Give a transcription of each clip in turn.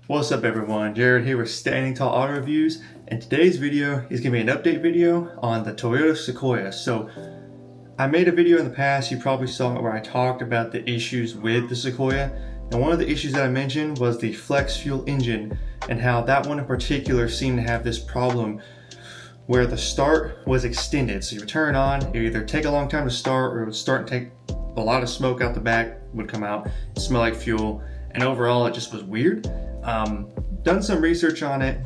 What's up everyone, Jared here with Standing Tall Auto Reviews, and today's video is going to be an update video on the Toyota Sequoia. So I made a video in the past, you probably saw it, where I talked about the issues with the Sequoia, and one of the issues that I mentioned was the flex fuel engine and how that one in particular seemed to have this problem where the start was extended. So you would turn it on, it would either take a long time to start or it would start and take a lot of smoke out the back, would come out, smell like fuel, and overall it just was weird. Done some research on it.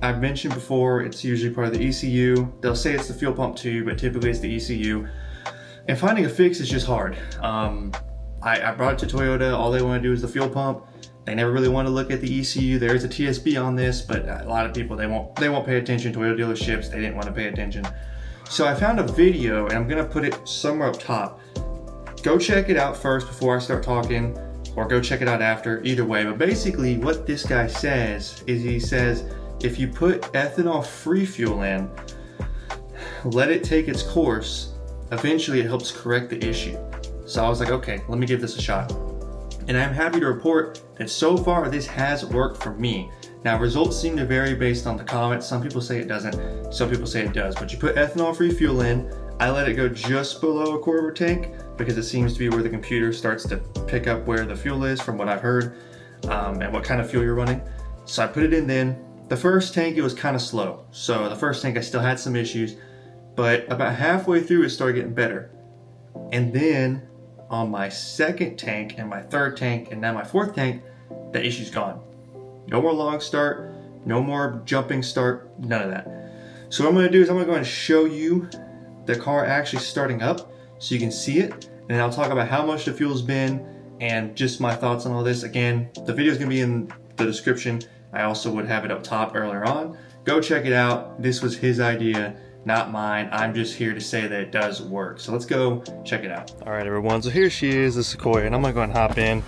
I've mentioned before, it's usually part of the ECU. They'll say it's the fuel pump too, but typically it's the ECU. And finding a fix is just hard. I brought it to Toyota, all they want to do is the fuel pump. They never really want to look at the ECU. There is a TSB on this, but a lot of people, they won't pay attention. Toyota dealerships, they didn't want to pay attention. So I found a video, and I'm gonna put it somewhere up top. Go check it out first before I start talking, or go check it out after, either way. But basically what this guy says is, he says if you put ethanol-free fuel in, let it take its course, eventually it helps correct the issue. So I was like, okay, let me give this a shot. And I'm happy to report that so far this has worked for me. Now results seem to vary based on the comments. Some people say it doesn't, some people say it does. But you put ethanol-free fuel in, I let it go just below a quarter of a tank because it seems to be where the computer starts to pick up where the fuel is from what I've heard, and what kind of fuel you're running. So I put it in then. The first tank, it was kind of slow. So the first tank I still had some issues, but about halfway through it started getting better. And then on my second tank and my third tank and now my fourth tank, the issue's gone. No more long start, no more jumping start, none of that. So what I'm gonna do is I'm gonna go ahead and show you the car actually starting up so you can see it, and I'll talk about how much the fuel's been and just my thoughts on all this. Again, the video is gonna be in the description. I also would have it up top earlier on. Go check it out. This was his idea, not mine. I'm just here to say that it does work. So let's go check it out. All right, everyone, so here she is, the Sequoia, and I'm gonna go and hop in.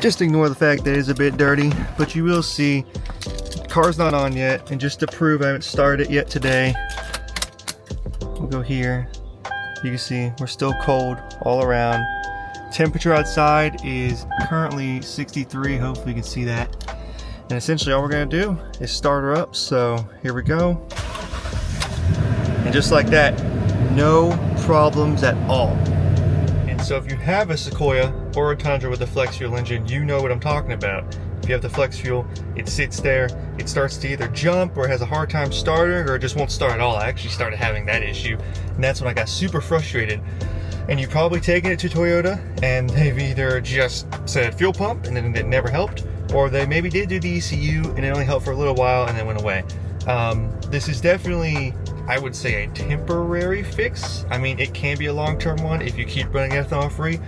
Just ignore the fact that it's a bit dirty, but you will see the car's not on yet, and just to prove I haven't started it yet today, we'll go here. You can see we're still cold all around. Temperature outside is currently 63, hopefully you can see that. And essentially all we're gonna do is start her up, so here we go. And just like that, no problems at all. And so if you have a Sequoia or a Tundra with a flex fuel engine, you know what I'm talking about. If you have the flex fuel, it sits there, it starts to either jump or has a hard time starting, or it just won't start at all. I actually started having that issue, and that's when I got super frustrated. And you've probably taken it to Toyota and they've either just said fuel pump and then it never helped, or they maybe did do the ECU and it only helped for a little while and then went away. This is definitely, I would say, a temporary fix. I mean, it can be a long-term one if you keep running ethanol free,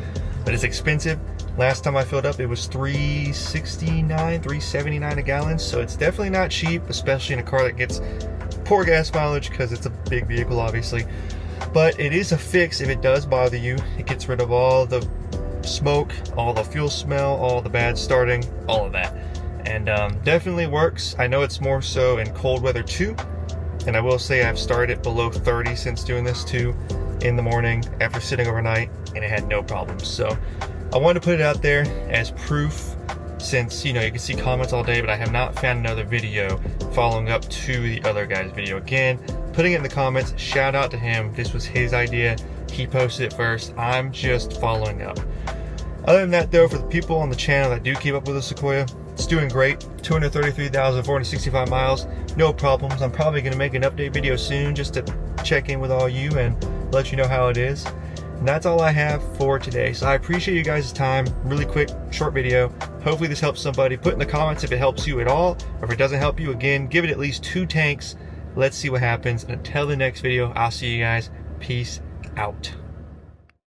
but it's expensive. Last time I filled up, it was $3.69, $3.79 a gallon, so it's definitely not cheap, especially in a car that gets poor gas mileage because it's a big vehicle, obviously. But it is a fix if it does bother you. It gets rid of all the smoke, all the fuel smell, all the bad starting, all of that. And definitely works. I know it's more so in cold weather too, and I will say I've started it below 30 since doing this too, in the morning after sitting overnight, and it had no problems. So I wanted to put it out there as proof, since you can see comments all day, but I have not found another video following up to the other guy's video. Again, putting it in the comments, shout out to him. This was his idea, he posted it first, I'm just following up. Other than that though, for the people on the channel that do keep up with the Sequoia, it's doing great. 233,465 miles, no problems. I'm probably going to make an update video soon just to check in with all you and let you know how it is. And that's all I have for today. So I appreciate you guys' time. Really quick, short video. Hopefully this helps somebody. Put in the comments if it helps you at all, or if it doesn't help you. Again, give it at least 2 tanks. Let's see what happens. And until the next video, I'll see you guys. Peace out.